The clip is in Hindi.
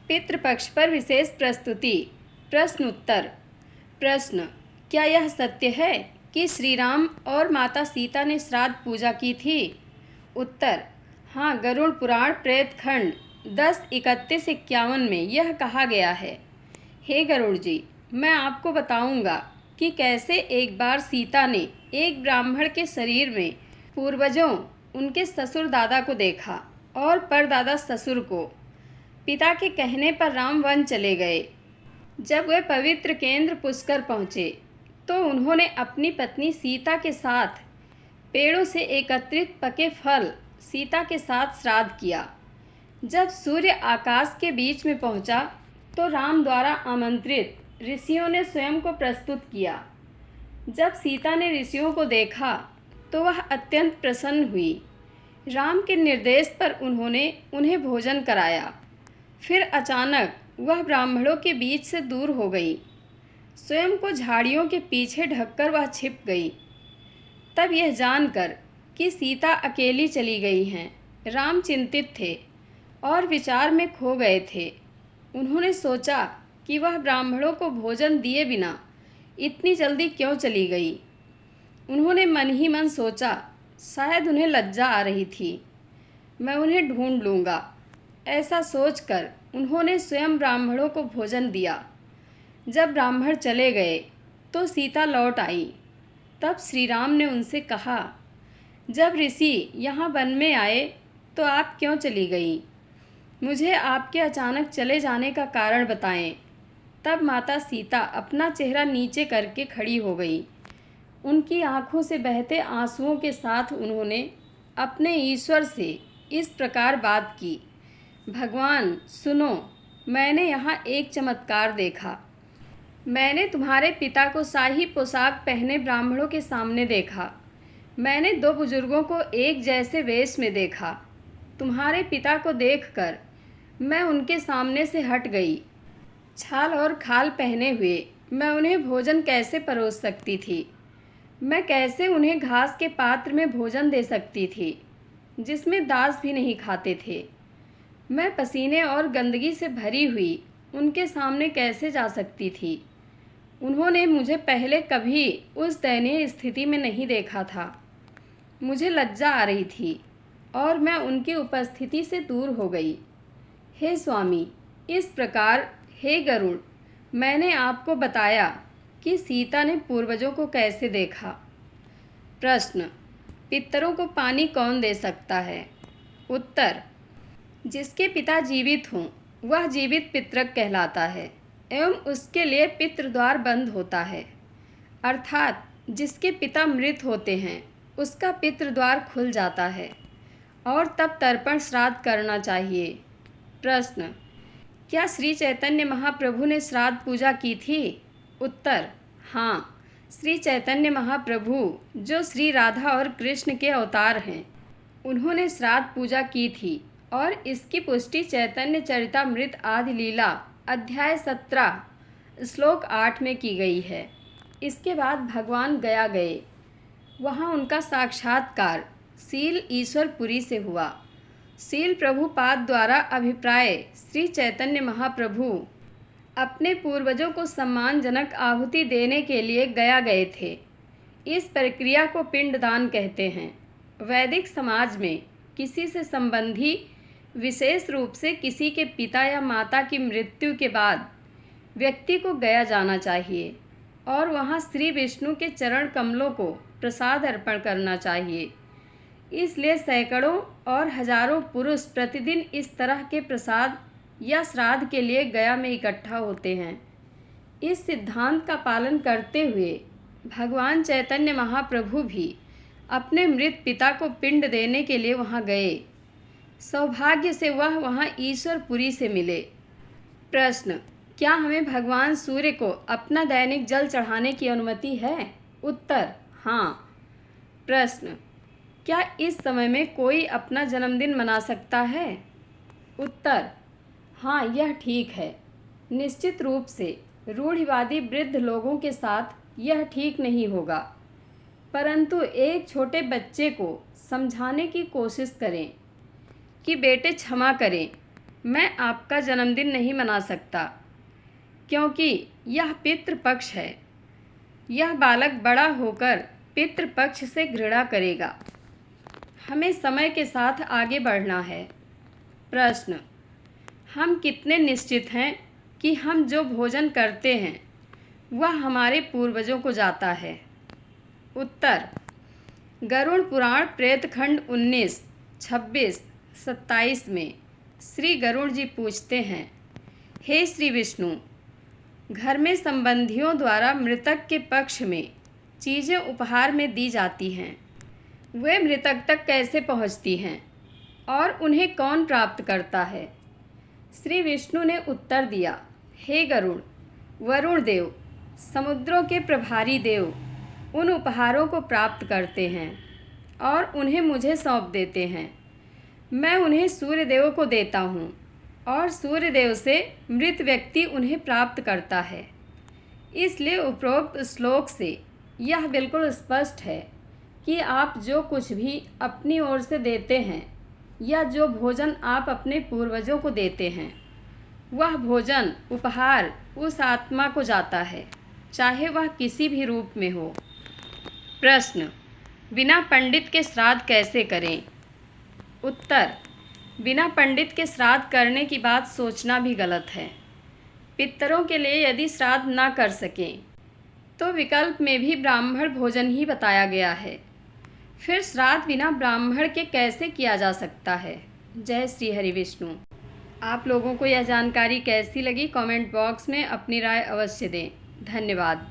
पितृपक्ष पर विशेष प्रस्तुति। प्रश्न उत्तर। प्रश्न, क्या यह सत्य है कि श्री राम और माता सीता ने श्राद्ध पूजा की थी? उत्तर, हाँ, गरुड़ पुराण प्रेत खंड 10:31-51 में यह कहा गया है। हे गरुड़ जी, मैं आपको बताऊंगा कि कैसे एक बार सीता ने एक ब्राह्मण के शरीर में पूर्वजों उनके ससुर दादा को देखा और परदादा ससुर को। पिता के कहने पर राम वन चले गए। जब वे पवित्र केंद्र पुष्कर पहुँचे तो उन्होंने अपनी पत्नी सीता के साथ पेड़ों से एकत्रित पके फल सीता के साथ श्राद्ध किया। जब सूर्य आकाश के बीच में पहुंचा तो राम द्वारा आमंत्रित ऋषियों ने स्वयं को प्रस्तुत किया। जब सीता ने ऋषियों को देखा तो वह अत्यंत प्रसन्न हुई। राम के निर्देश पर उन्होंने उन्हें भोजन कराया। फिर अचानक वह ब्राह्मणों के बीच से दूर हो गई। स्वयं को झाड़ियों के पीछे ढककर वह छिप गई। तब यह जानकर कि सीता अकेली चली गई हैं, राम चिंतित थे और विचार में खो गए थे। उन्होंने सोचा कि वह ब्राह्मणों को भोजन दिए बिना इतनी जल्दी क्यों चली गई। उन्होंने मन ही मन सोचा, शायद उन्हें लज्जा आ रही थी, मैं उन्हें ढूंढ लूँगा। ऐसा सोचकर उन्होंने स्वयं ब्राह्मणों को भोजन दिया। जब ब्राह्मण चले गए तो सीता लौट आई। तब श्री राम ने उनसे कहा, जब ऋषि यहाँ वन में आए तो आप क्यों चली गई? मुझे आपके अचानक चले जाने का कारण बताएं। तब माता सीता अपना चेहरा नीचे करके खड़ी हो गई। उनकी आंखों से बहते आंसुओं के साथ उन्होंने अपने ईश्वर से इस प्रकार बात की, भगवान सुनो, मैंने यहाँ एक चमत्कार देखा। मैंने तुम्हारे पिता को शाही पोशाक पहने ब्राह्मणों के सामने देखा। मैंने दो बुजुर्गों को एक जैसे वेश में देखा। तुम्हारे पिता को देखकर मैं उनके सामने से हट गई। छाल और खाल पहने हुए मैं उन्हें भोजन कैसे परोस सकती थी? मैं कैसे उन्हें घास के पात्र में भोजन दे सकती थी जिसमें दास भी नहीं खाते थे? मैं पसीने और गंदगी से भरी हुई उनके सामने कैसे जा सकती थी? उन्होंने मुझे पहले कभी उस दयनीय स्थिति में नहीं देखा था। मुझे लज्जा आ रही थी और मैं उनकी उपस्थिति से दूर हो गई। हे स्वामी, इस प्रकार हे गरुड़, मैंने आपको बताया कि सीता ने पूर्वजों को कैसे देखा। प्रश्न, पितरों को पानी कौन दे सकता है? उत्तर, जिसके पिता जीवित हों वह जीवित पितृक कहलाता है एवं उसके लिए पितृद्वार बंद होता है। अर्थात जिसके पिता मृत होते हैं उसका पितृद्वार खुल जाता है और तब तर्पण श्राद्ध करना चाहिए। प्रश्न, क्या श्री चैतन्य महाप्रभु ने श्राद्ध पूजा की थी? उत्तर, हाँ, श्री चैतन्य महाप्रभु जो श्री राधा और कृष्ण के अवतार हैं, उन्होंने श्राद्ध पूजा की थी और इसकी पुष्टि चैतन्य चरितामृत आदि लीला अध्याय 17 श्लोक 8 में की गई है। इसके बाद भगवान गया गए। वहाँ उनका साक्षात्कार शील ईश्वरपुरी से हुआ। शील प्रभुपाद द्वारा अभिप्राय श्री चैतन्य महाप्रभु अपने पूर्वजों को सम्मानजनक आहुति देने के लिए गया गए थे। इस प्रक्रिया को पिंडदान कहते हैं। वैदिक समाज में किसी से संबंधी, विशेष रूप से किसी के पिता या माता की मृत्यु के बाद व्यक्ति को गया जाना चाहिए और वहाँ श्री विष्णु के चरण कमलों को प्रसाद अर्पण करना चाहिए। इसलिए सैकड़ों और हजारों पुरुष प्रतिदिन इस तरह के प्रसाद या श्राद्ध के लिए गया में इकट्ठा होते हैं। इस सिद्धांत का पालन करते हुए भगवान चैतन्य महाप्रभु भी अपने मृत पिता को पिंड देने के लिए वहाँ गए। सौभाग्य से वह वहाँ ईश्वरपुरी से मिले। प्रश्न, क्या हमें भगवान सूर्य को अपना दैनिक जल चढ़ाने की अनुमति है? उत्तर, हाँ। प्रश्न, क्या इस समय में कोई अपना जन्मदिन मना सकता है? उत्तर, हाँ, यह ठीक है। निश्चित रूप से रूढ़िवादी वृद्ध लोगों के साथ यह ठीक नहीं होगा, परंतु एक छोटे बच्चे को समझाने की कोशिश करें कि बेटे क्षमा करें, मैं आपका जन्मदिन नहीं मना सकता, क्योंकि यह पितृपक्ष है। यह बालक बड़ा होकर पितृपक्ष से घृणा करेगा। हमें समय के साथ आगे बढ़ना है। प्रश्न, हम कितने निश्चित हैं कि हम जो भोजन करते हैं वह हमारे पूर्वजों को जाता है? उत्तर, गरुड़ पुराण प्रेतखंड 19, 26, 27 में श्री गरुड़ जी पूछते हैं, हे श्री विष्णु, घर में संबंधियों द्वारा मृतक के पक्ष में चीज़ें उपहार में दी जाती हैं, वे मृतक तक कैसे पहुंचती हैं और उन्हें कौन प्राप्त करता है? श्री विष्णु ने उत्तर दिया, हे गरुड़, वरुण देव, समुद्रों के प्रभारी देव उन उपहारों को प्राप्त करते हैं और उन्हें मुझे सौंप देते हैं। मैं उन्हें सूर्यदेव को देता हूँ और सूर्यदेव से मृत व्यक्ति उन्हें प्राप्त करता है। इसलिए उपरोक्त श्लोक से यह बिल्कुल स्पष्ट है कि आप जो कुछ भी अपनी ओर से देते हैं या जो भोजन आप अपने पूर्वजों को देते हैं, वह भोजन उपहार उस आत्मा को जाता है, चाहे वह किसी भी रूप में हो। प्रश्न, बिना पंडित के श्राद्ध कैसे करें? उत्तर, बिना पंडित के श्राद्ध करने की बात सोचना भी गलत है। पितरों के लिए यदि श्राद्ध ना कर सकें तो विकल्प में भी ब्राह्मण भोजन ही बताया गया है। फिर श्राद्ध बिना ब्राह्मण के कैसे किया जा सकता है? जय श्री हरि विष्णु। आप लोगों को यह जानकारी कैसी लगी, कमेंट बॉक्स में अपनी राय अवश्य दें। धन्यवाद।